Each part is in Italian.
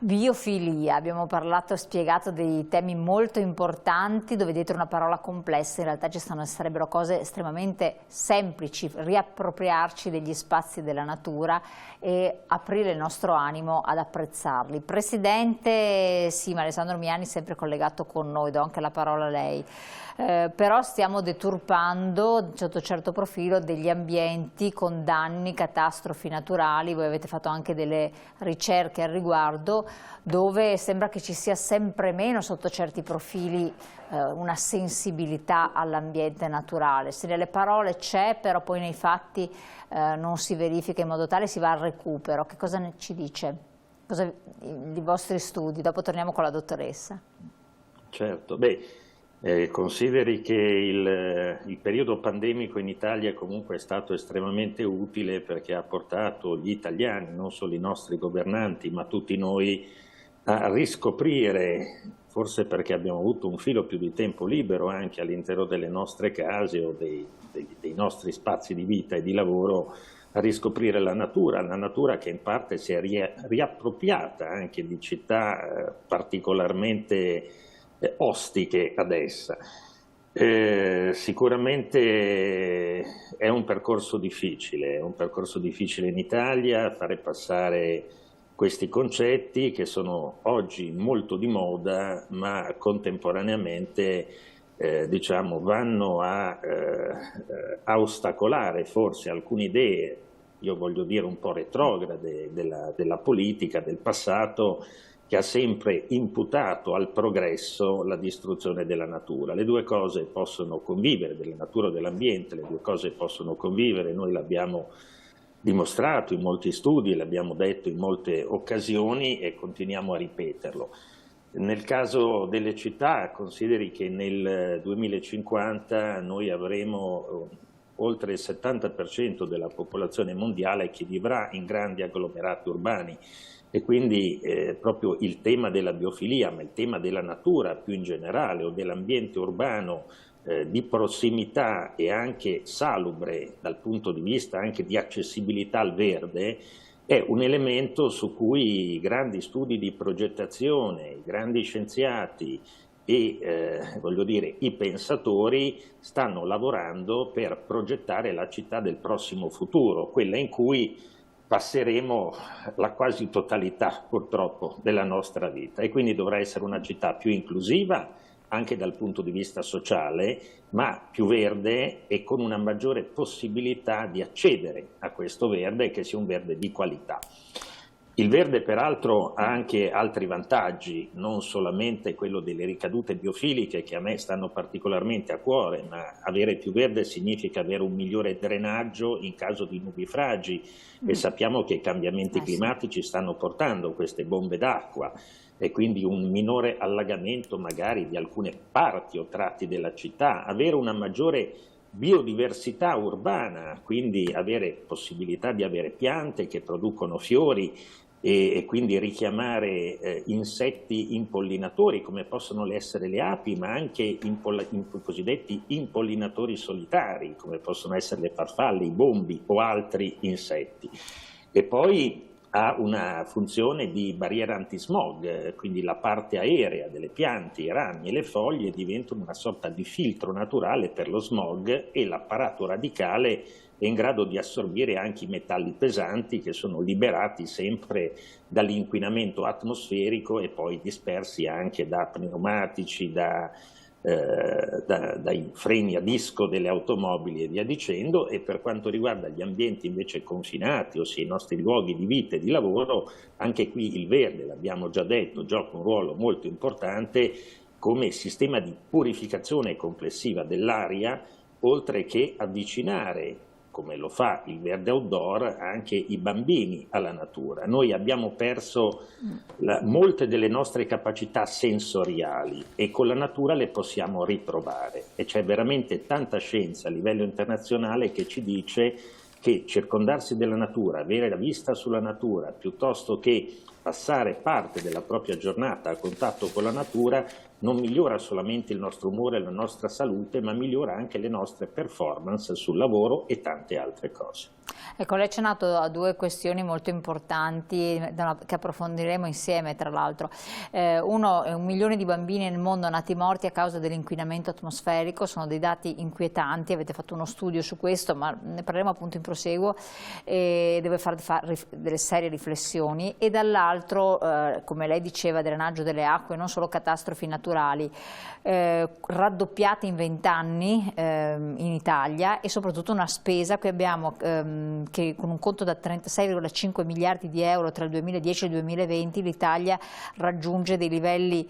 Biofilia, abbiamo parlato, spiegato dei temi molto importanti dove dietro una parola complessa in realtà sarebbero cose estremamente semplici, riappropriarci degli spazi della natura e aprire il nostro animo ad apprezzarli. Presidente Sima, Alessandro Miani sempre collegato con noi, do anche la parola a lei. Però stiamo deturpando sotto certo profilo degli ambienti con danni, catastrofi naturali. Voi avete fatto anche delle ricerche al riguardo dove sembra che ci sia sempre meno sotto certi profili una sensibilità all'ambiente naturale. Se nelle parole c'è, però poi nei fatti non si verifica in modo tale, si va al recupero. Che cosa ci dice? I vostri studi? Dopo torniamo con la dottoressa. Certo, consideri che il periodo pandemico in Italia comunque è stato estremamente utile perché ha portato gli italiani, non solo i nostri governanti, ma tutti noi, a riscoprire, forse perché abbiamo avuto un filo più di tempo libero anche all'interno delle nostre case o dei nostri spazi di vita e di lavoro, a riscoprire la natura che in parte si è riappropriata anche di città particolarmente ostiche ad essa. Sicuramente è un percorso difficile in Italia fare passare questi concetti che sono oggi molto di moda, ma contemporaneamente diciamo, vanno a ostacolare forse alcune idee, io voglio dire un po' retrograde della politica del passato, che ha sempre imputato al progresso la distruzione della natura. Le due cose possono convivere, della natura e dell'ambiente, le due cose possono convivere, noi l'abbiamo dimostrato in molti studi, l'abbiamo detto in molte occasioni e continuiamo a ripeterlo. Nel caso delle città, consideri che nel 2050 noi avremo oltre il 70% della popolazione mondiale che vivrà in grandi agglomerati urbani. E quindi proprio il tema della biofilia, ma il tema della natura più in generale o dell'ambiente urbano di prossimità e anche salubre dal punto di vista anche di accessibilità al verde è un elemento su cui i grandi studi di progettazione, i grandi scienziati e voglio dire, i pensatori stanno lavorando per progettare la città del prossimo futuro, quella in cui passeremo la quasi totalità purtroppo della nostra vita e quindi dovrà essere una città più inclusiva anche dal punto di vista sociale, ma più verde e con una maggiore possibilità di accedere a questo verde, che sia un verde di qualità. Il verde peraltro ha anche altri vantaggi, non solamente quello delle ricadute biofiliche che a me stanno particolarmente a cuore, ma avere più verde significa avere un migliore drenaggio in caso di nubifragi e sappiamo che i cambiamenti climatici stanno portando queste bombe d'acqua e quindi un minore allagamento magari di alcune parti o tratti della città, avere una maggiore biodiversità urbana, quindi avere possibilità di avere piante che producono fiori e quindi richiamare insetti impollinatori come possono essere le api, ma anche i cosiddetti impollinatori solitari come possono essere le farfalle, i bombi o altri insetti. E poi ha una funzione di barriera antismog, quindi la parte aerea delle piante, i rami e le foglie diventano una sorta di filtro naturale per lo smog e l'apparato radicale è in grado di assorbire anche i metalli pesanti che sono liberati sempre dall'inquinamento atmosferico e poi dispersi anche da pneumatici, dai freni a disco delle automobili e via dicendo. E per quanto riguarda gli ambienti invece confinati, ossia i nostri luoghi di vita e di lavoro, anche qui il verde, l'abbiamo già detto, gioca un ruolo molto importante come sistema di purificazione complessiva dell'aria, oltre che avvicinare, come lo fa il verde outdoor, anche i bambini alla natura. Noi abbiamo perso molte delle nostre capacità sensoriali e con la natura le possiamo ritrovare e c'è veramente tanta scienza a livello internazionale che ci dice che circondarsi della natura, avere la vista sulla natura, piuttosto che passare parte della propria giornata a contatto con la natura, non migliora solamente il nostro umore e la nostra salute, ma migliora anche le nostre performance sul lavoro e tante altre cose. Ecco, lei ha accennato a due questioni molto importanti che approfondiremo insieme, tra l'altro. Uno è 1 milione di bambini nel mondo nati morti a causa dell'inquinamento atmosferico, sono dei dati inquietanti, avete fatto uno studio su questo, ma ne parleremo appunto in proseguo, e deve fare delle serie riflessioni. E dall'altro, come lei diceva, drenaggio delle acque, non solo catastrofi naturali, raddoppiate in 20 anni in Italia, e soprattutto una spesa che abbiamo che con un conto da 36,5 miliardi di euro tra il 2010 e il 2020 l'Italia raggiunge dei livelli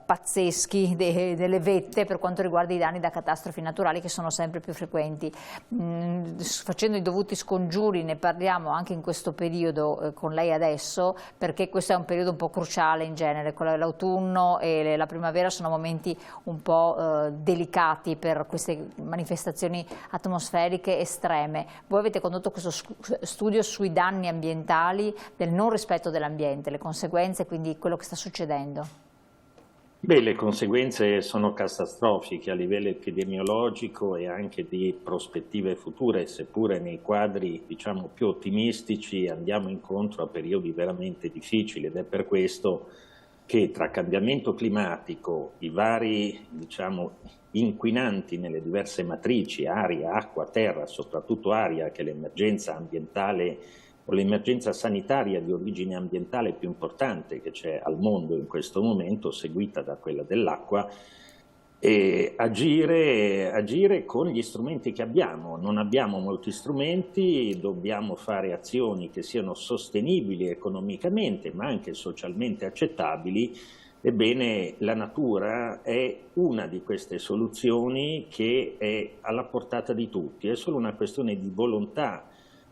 pazzeschi delle vette per quanto riguarda i danni da catastrofi naturali, che sono sempre più frequenti. Facendo i dovuti scongiuri ne parliamo anche in questo periodo con lei adesso, perché questo è un periodo un po' cruciale in genere. L'autunno e la primavera sono momenti un po' delicati per queste manifestazioni atmosferiche estreme. Voi avete condotto questo studio sui danni ambientali del non rispetto dell'ambiente, le conseguenze, quindi quello che sta succedendo. Beh, le conseguenze sono catastrofiche a livello epidemiologico e anche di prospettive future, seppure nei quadri, diciamo, più ottimistici andiamo incontro a periodi veramente difficili, ed è per questo che tra cambiamento climatico, i vari, diciamo, inquinanti nelle diverse matrici, aria, acqua, terra, soprattutto aria, che è l'emergenza ambientale o l'emergenza sanitaria di origine ambientale più importante che c'è al mondo in questo momento, seguita da quella dell'acqua, e agire con gli strumenti che abbiamo. Non abbiamo molti strumenti, dobbiamo fare azioni che siano sostenibili economicamente ma anche socialmente accettabili. Ebbene, la natura è una di queste soluzioni che è alla portata di tutti, è solo una questione di volontà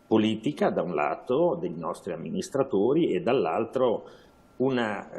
politica da un lato dei nostri amministratori e dall'altro una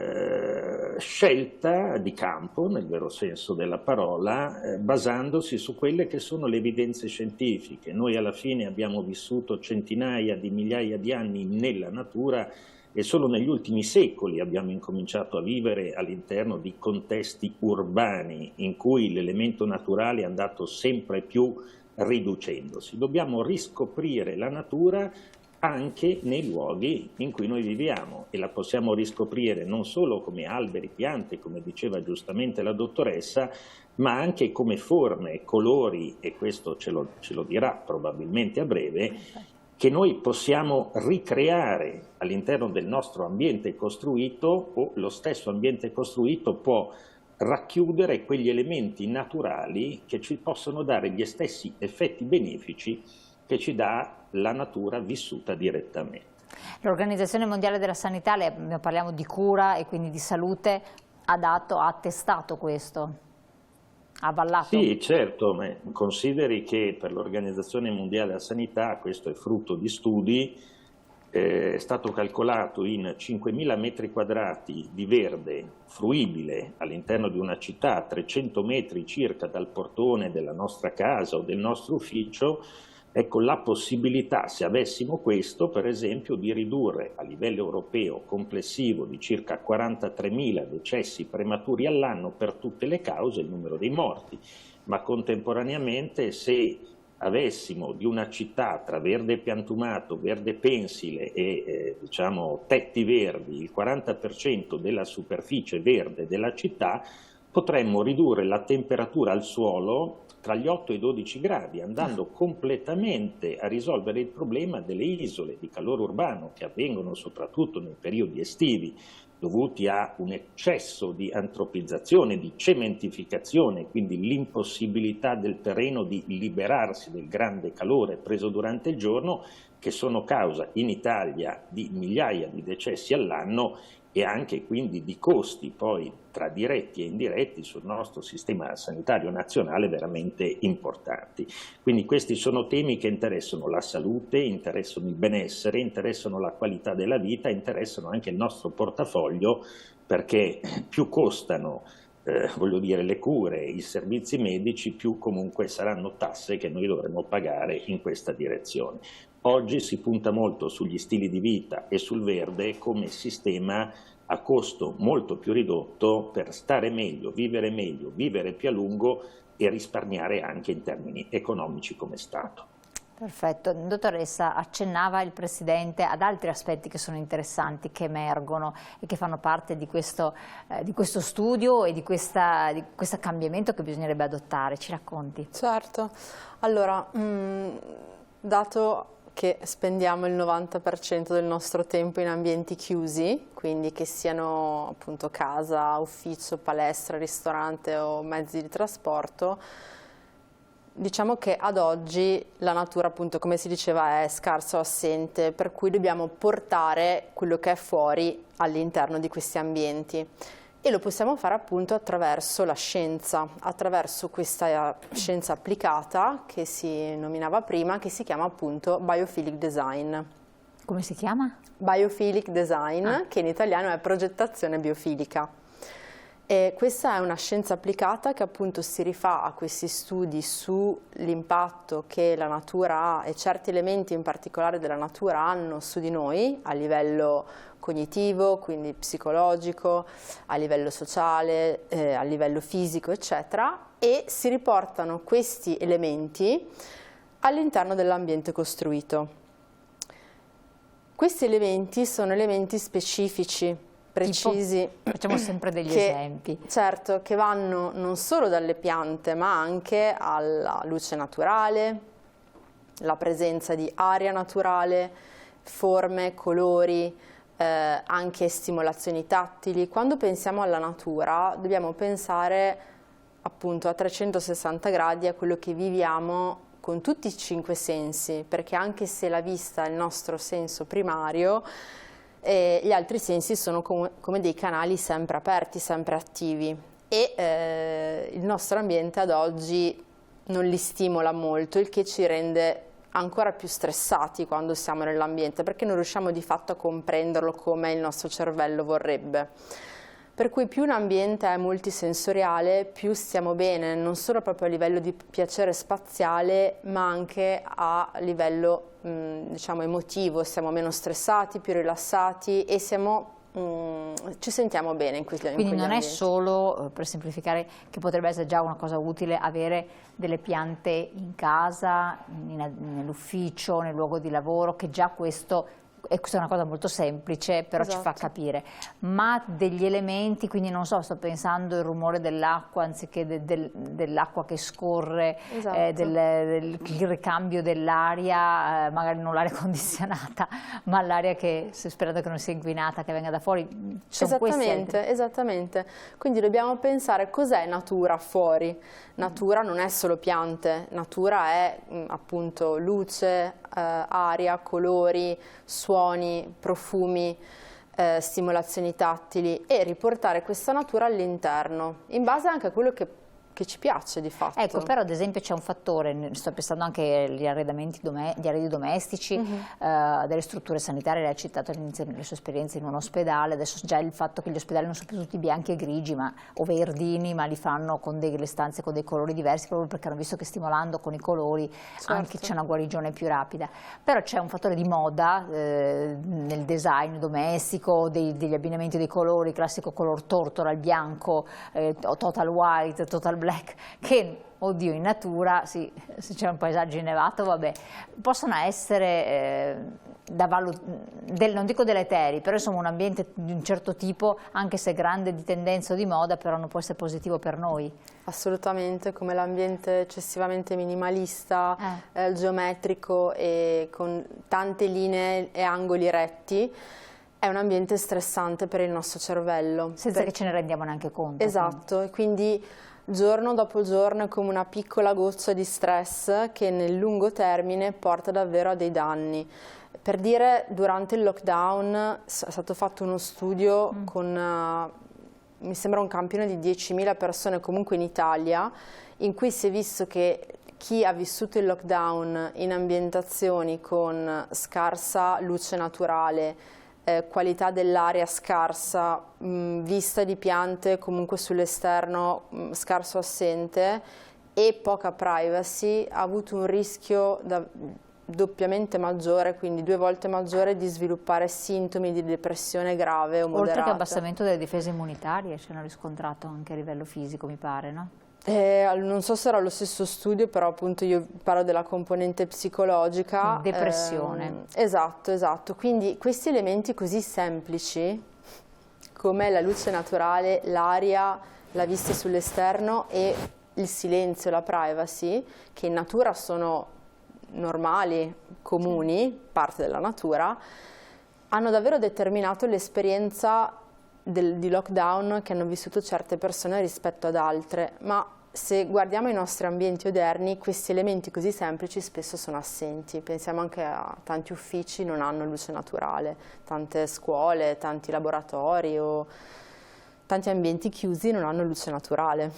scelta di campo, nel vero senso della parola, basandosi su quelle che sono le evidenze scientifiche. Noi alla fine abbiamo vissuto centinaia di migliaia di anni nella natura e solo negli ultimi secoli abbiamo incominciato a vivere all'interno di contesti urbani in cui l'elemento naturale è andato sempre più riducendosi. Dobbiamo riscoprire la natura anche nei luoghi in cui noi viviamo, e la possiamo riscoprire non solo come alberi, piante, come diceva giustamente la dottoressa, ma anche come forme, colori, e questo ce lo dirà probabilmente a breve, che noi possiamo ricreare all'interno del nostro ambiente costruito, o lo stesso ambiente costruito può racchiudere quegli elementi naturali che ci possono dare gli stessi effetti benefici che ci dà la natura vissuta direttamente. L'Organizzazione Mondiale della Sanità, parliamo di cura e quindi di salute, ha attestato questo? Ha avallato? Sì, certo, ma consideri che per l'Organizzazione Mondiale della Sanità, questo è frutto di studi, è stato calcolato in 5.000 metri quadrati di verde fruibile all'interno di una città a 300 metri circa dal portone della nostra casa o del nostro ufficio. Ecco la possibilità, se avessimo questo, per esempio, di ridurre a livello europeo complessivo di circa 43.000 decessi prematuri all'anno per tutte le cause il numero dei morti, ma contemporaneamente se avessimo di una città tra verde piantumato, verde pensile e diciamo tetti verdi, il 40% della superficie verde della città, potremmo ridurre la temperatura al suolo tra gli 8 e i 12 gradi, andando completamente a risolvere il problema delle isole di calore urbano che avvengono soprattutto nei periodi estivi, dovuti a un eccesso di antropizzazione, di cementificazione, quindi l'impossibilità del terreno di liberarsi del grande calore preso durante il giorno, che sono causa in Italia di migliaia di decessi all'anno e anche quindi di costi poi tra diretti e indiretti sul nostro sistema sanitario nazionale veramente importanti. Quindi questi sono temi che interessano la salute, interessano il benessere, interessano la qualità della vita, interessano anche il nostro portafoglio, perché più costano voglio dire, le cure, i servizi medici, più comunque saranno tasse che noi dovremo pagare in questa direzione. Oggi si punta molto sugli stili di vita e sul verde come sistema a costo molto più ridotto per stare meglio, vivere più a lungo e risparmiare anche in termini economici come Stato. Perfetto. Dottoressa, accennava il Presidente ad altri aspetti che sono interessanti, che emergono e che fanno parte di questo studio e di questo cambiamento che bisognerebbe adottare. Ci racconti? Certo. Allora, dato che spendiamo il 90% del nostro tempo in ambienti chiusi, quindi che siano appunto casa, ufficio, palestra, ristorante o mezzi di trasporto, diciamo che ad oggi la natura, appunto, come si diceva, è scarsa o assente, per cui dobbiamo portare quello che è fuori all'interno di questi ambienti. E lo possiamo fare appunto attraverso la scienza, attraverso questa scienza applicata che si nominava prima, che si chiama appunto Biophilic Design. Come si chiama? Biophilic Design, che in italiano è progettazione biofilica. E questa è una scienza applicata che appunto si rifà a questi studi sull'impatto che la natura ha e certi elementi in particolare della natura hanno su di noi a livello cognitivo, quindi psicologico, a livello sociale, a livello fisico, eccetera, e si riportano questi elementi all'interno dell'ambiente costruito. Questi elementi sono elementi specifici, precisi. Facciamo sempre degli esempi. Certo, che vanno non solo dalle piante, ma anche alla luce naturale, la presenza di aria naturale, forme, colori, anche stimolazioni tattili. Quando pensiamo alla natura dobbiamo pensare appunto a 360 gradi a quello che viviamo con tutti i 5 sensi, perché anche se la vista è il nostro senso primario, gli altri sensi sono come dei canali sempre aperti, sempre attivi, e il nostro ambiente ad oggi non li stimola molto, il che ci rende ancora più stressati quando siamo nell'ambiente, perché non riusciamo di fatto a comprenderlo come il nostro cervello vorrebbe. Per cui più un ambiente è multisensoriale, più stiamo bene, non solo proprio a livello di piacere spaziale, ma anche a livello diciamo emotivo, siamo meno stressati, più rilassati e ci sentiamo bene in quegli ambienti. Quindi non è solo, per semplificare, che potrebbe essere già una cosa utile avere delle piante in casa, nell'ufficio, nel luogo di lavoro, che già questo è una cosa molto semplice, però ci fa capire, ma degli elementi, quindi non so, sto pensando il rumore dell'acqua anziché dell'acqua che scorre, il ricambio dell'aria, magari non l'aria condizionata, ma l'aria che, sperando che non sia inquinata, che venga da fuori. Esattamente. Quindi dobbiamo pensare cos'è natura fuori. Natura non è solo piante, natura è appunto luce, aria, colori, suoni, profumi, stimolazioni tattili, e riportare questa natura all'interno, in base anche a quello che ci piace di fatto. Ecco, però ad esempio c'è un fattore, sto pensando anche agli arredi domestici, delle strutture sanitarie. Lei ha citato all'inizio le sue esperienze in un ospedale, adesso già il fatto che gli ospedali non sono più tutti bianchi e grigi o verdini, ma li fanno con delle stanze con dei colori diversi, proprio perché hanno visto che stimolando con i colori anche c'è una guarigione più rapida. Però c'è un fattore di moda nel design domestico, degli abbinamenti dei colori, classico color tortora, il bianco, total white, total black, che, oddio, in natura, sì, se c'è un paesaggio innevato, vabbè, possono essere, non dico deleteri, però insomma un ambiente di un certo tipo, anche se grande di tendenza o di moda, però non può essere positivo per noi. Assolutamente, come l'ambiente eccessivamente minimalista, geometrico e con tante linee e angoli retti, è un ambiente stressante per il nostro cervello. Senza che ce ne rendiamo neanche conto. Esatto, e quindi giorno dopo giorno è come una piccola goccia di stress che nel lungo termine porta davvero a dei danni. Per dire, durante il lockdown è stato fatto uno studio con, mi sembra, un campione di 10.000 persone comunque in Italia, in cui si è visto che chi ha vissuto il lockdown in ambientazioni con scarsa luce naturale, qualità dell'aria scarsa, vista di piante comunque sull'esterno scarso assente e poca privacy, ha avuto un rischio doppiamente maggiore, quindi 2 volte maggiore, di sviluppare sintomi di depressione grave o moderata. Oltre che abbassamento delle difese immunitarie, ce l'hanno riscontrato anche a livello fisico, mi pare, no? Non so se sarà lo stesso studio, però appunto io parlo della componente psicologica. Depressione. Esatto. Quindi questi elementi così semplici, come la luce naturale, l'aria, la vista sull'esterno e il silenzio, la privacy, che in natura sono normali, comuni, parte della natura, hanno davvero determinato l'esperienza di lockdown che hanno vissuto certe persone rispetto ad altre, ma se guardiamo i nostri ambienti odierni, questi elementi così semplici spesso sono assenti. Pensiamo anche a tanti uffici non hanno luce naturale, tante scuole, tanti laboratori o tanti ambienti chiusi non hanno luce naturale.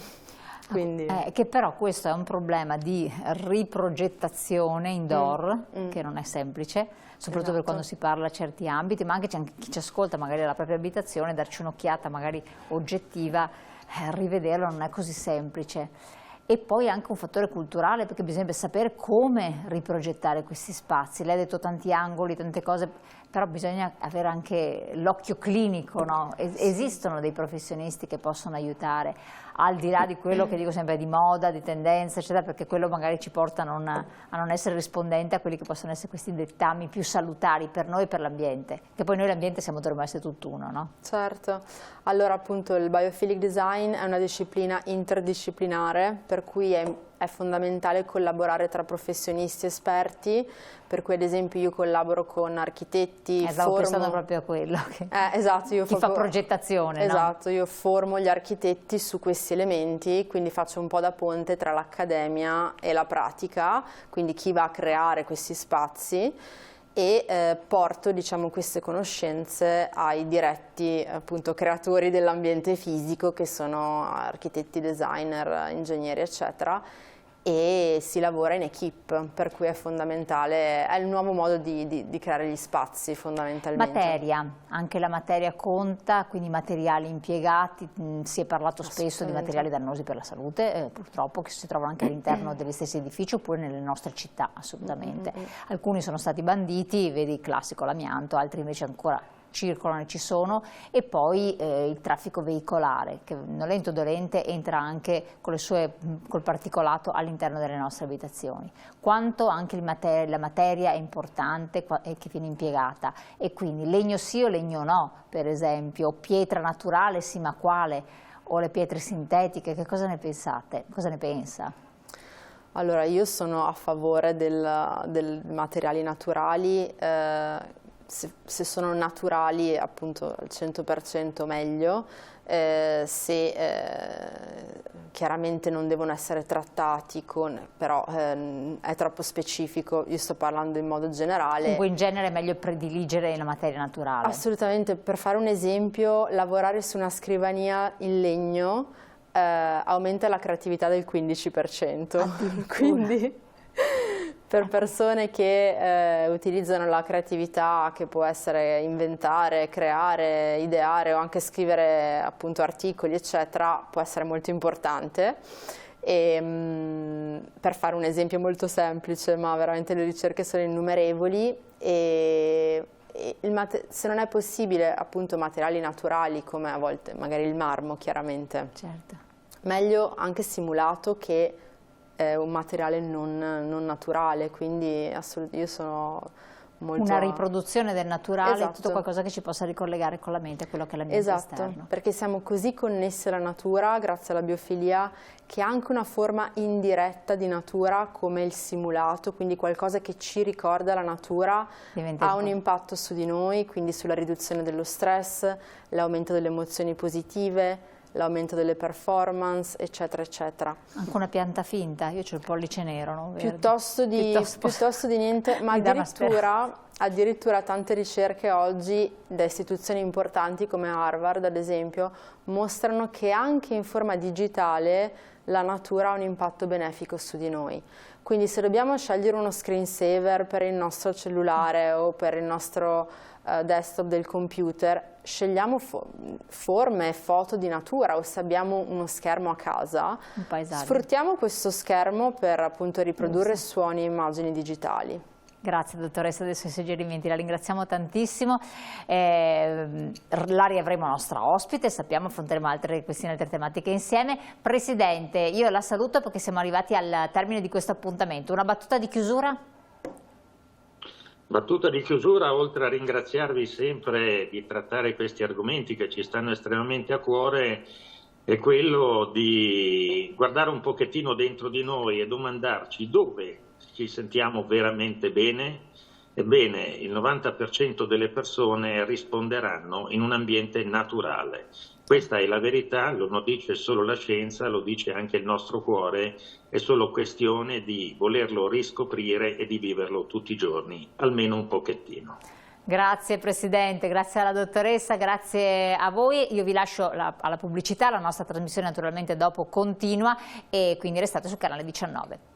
Quindi... che però questo è un problema di riprogettazione indoor, che non è semplice, soprattutto per quando si parla a certi ambiti, ma anche c'è chi ci ascolta magari alla propria abitazione, darci un'occhiata magari oggettiva, rivederlo non è così semplice. E poi anche un fattore culturale, perché bisogna sapere come riprogettare questi spazi. Lei ha detto tanti angoli, tante cose, però bisogna avere anche l'occhio clinico, no? Esistono dei professionisti che possono aiutare, al di là di quello che dico sempre di moda, di tendenza, eccetera, perché quello magari ci porta a non essere rispondenti a quelli che possono essere questi dettami più salutari per noi e per l'ambiente, che poi noi l'ambiente dovremmo essere tutt'uno, no? Certo, allora appunto il biophilic design è una disciplina interdisciplinare, per cui è fondamentale collaborare tra professionisti esperti, per cui ad esempio io collaboro con architetti, stavo pensando proprio a quello. Esatto, chi fa progettazione. Esatto, no? Io formo gli architetti su questi elementi, quindi faccio un po' da ponte tra l'accademia e la pratica, quindi chi va a creare questi spazi, e porto, diciamo, queste conoscenze ai diretti appunto creatori dell'ambiente fisico, che sono architetti, designer, ingegneri, eccetera, e si lavora in equipe, per cui è fondamentale, è il nuovo modo di creare gli spazi fondamentalmente. Materia, anche la materia conta, quindi materiali impiegati, si è parlato spesso di materiali dannosi per la salute, purtroppo, che si trovano anche all'interno degli stessi edifici oppure nelle nostre città, assolutamente. Alcuni sono stati banditi, vedi il classico l'amianto, altri invece ancora circolano e ci sono, e poi il traffico veicolare che nolente o dolente entra anche con col particolato all'interno delle nostre abitazioni. Quanto anche la materia è importante e che viene impiegata, e quindi legno sì o legno no, per esempio, o pietra naturale sì ma quale, o le pietre sintetiche, che cosa ne pensate? Cosa ne pensa? Allora, io sono a favore dei materiali naturali, se sono naturali appunto al 100% meglio, chiaramente non devono essere trattati però è troppo specifico, io sto parlando in modo generale. Comunque in genere è meglio prediligere la materia naturale. Assolutamente, per fare un esempio, lavorare su una scrivania in legno aumenta la creatività del 15%, quindi per persone che utilizzano la creatività, che può essere inventare, creare, ideare o anche scrivere appunto articoli eccetera, può essere molto importante. E, per fare un esempio molto semplice, ma veramente le ricerche sono innumerevoli, e se non è possibile appunto materiali naturali come a volte magari il marmo, chiaramente, certo, meglio anche simulato che un materiale non naturale, quindi io sono molto... Una riproduzione del naturale, esatto, tutto qualcosa che ci possa ricollegare con la mente, quello che è l'ambiente esterno. Esatto, perché siamo così connessi alla natura grazie alla biofilia, che è anche una forma indiretta di natura come il simulato, quindi qualcosa che ci ricorda la natura, ha un impatto su di noi, quindi sulla riduzione dello stress, l'aumento delle emozioni positive, l'aumento delle performance, eccetera, eccetera. Anche una pianta finta, io c'ho il pollice nero, no? Piuttosto di niente, ma addirittura tante ricerche oggi da istituzioni importanti come Harvard, ad esempio, mostrano che anche in forma digitale la natura ha un impatto benefico su di noi. Quindi se dobbiamo scegliere uno screensaver per il nostro cellulare o per il nostro desktop del computer, scegliamo forme e foto di natura, o se abbiamo uno schermo a casa, un paesaggio, sfruttiamo questo schermo per appunto riprodurre suoni e immagini digitali. Grazie dottoressa dei suoi suggerimenti, la ringraziamo tantissimo. La riavremo nostra ospite, sappiamo affronteremo altre questioni, altre tematiche insieme. Presidente, io la saluto perché siamo arrivati al termine di questo appuntamento. Una battuta di chiusura? Battuta di chiusura, oltre a ringraziarvi sempre di trattare questi argomenti che ci stanno estremamente a cuore, è quello di guardare un pochettino dentro di noi e domandarci dove ci sentiamo veramente bene. Ebbene, il 90% delle persone risponderanno in un ambiente naturale. Questa è la verità, non dice solo la scienza, lo dice anche il nostro cuore, è solo questione di volerlo riscoprire e di viverlo tutti i giorni, almeno un pochettino. Grazie Presidente, grazie alla dottoressa, grazie a voi. Io vi lascio alla pubblicità, la nostra trasmissione naturalmente dopo continua e quindi restate sul canale 19.